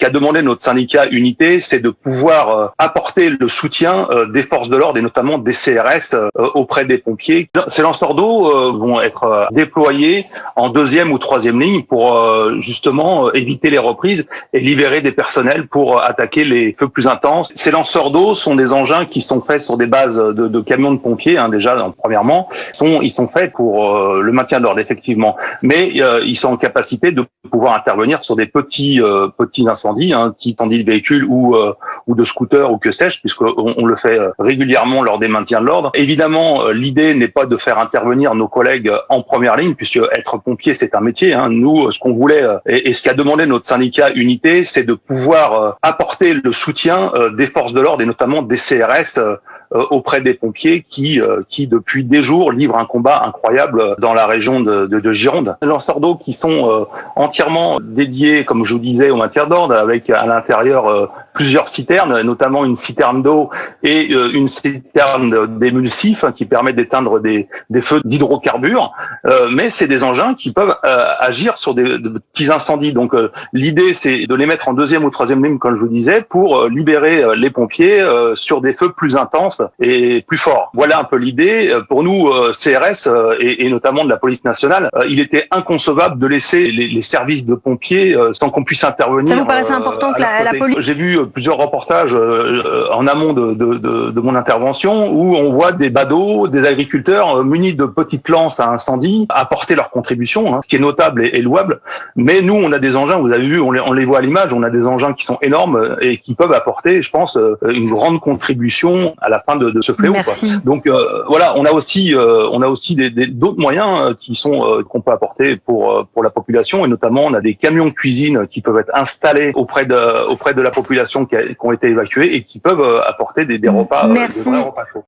qu'a demandé notre syndicat Unité, c'est de pouvoir apporter le soutien des forces de l'ordre et notamment des CRS auprès des pompiers. Ces lanceurs d'eau vont être déployés en deuxième ou troisième ligne pour justement éviter les reprises et libérer des personnels pour attaquer les feux plus intenses. Ces lanceurs d'eau sont des engins qui sont faits sur des bases de camions de pompiers, déjà premièrement. Ils sont faits pour le maintien d'ordre, effectivement. Mais ils sont en capacité de pouvoir intervenir sur des petits incendies, type incendie de véhicules ou de scooters ou que sais-je, puisqu'on le fait régulièrement lors des maintiens de l'ordre. Évidemment, l'idée n'est pas de faire intervenir nos collègues en première ligne, puisque être pompier, c'est un métier. Nous, ce qu'on voulait et ce qu'a demandé notre syndicat Unité, c'est de pouvoir apporter le soutien des forces de l'ordre et notamment des CRS auprès des pompiers qui depuis des jours livrent un combat incroyable dans la région de Gironde. Les lanceurs d'eau qui sont entièrement dédiés, comme je vous disais, au maintien d'ordre, avec à l'intérieur plusieurs citernes, notamment une citerne d'eau et une citerne d'émulsif qui permet d'éteindre des feux d'hydrocarbures. Mais c'est des engins qui peuvent agir sur de petits incendies. Donc l'idée, c'est de les mettre en deuxième ou troisième ligne, comme je vous disais, pour libérer les pompiers sur des feux plus intenses et plus forts. Voilà un peu l'idée. Pour nous, CRS et notamment de la police nationale, il était inconcevable de laisser les services de pompiers sans qu'on puisse intervenir. Ça vous paraissait important que la police... J'ai vu plusieurs reportages en amont de mon intervention où on voit des badauds, des agriculteurs munis de petites lances à incendie apporter leur contribution, ce qui est notable et louable. Mais nous, on a des engins, vous avez vu, on les voit à l'image, on a des engins qui sont énormes et qui peuvent apporter, je pense, une grande contribution à la fin de ce fléau. Merci. Donc voilà, on a aussi d'autres moyens qu'on peut apporter pour la population, et notamment on a des camions de cuisine qui peuvent être installés auprès de la population qui ont été évacués et qui peuvent apporter des repas, des vrais repas chauds.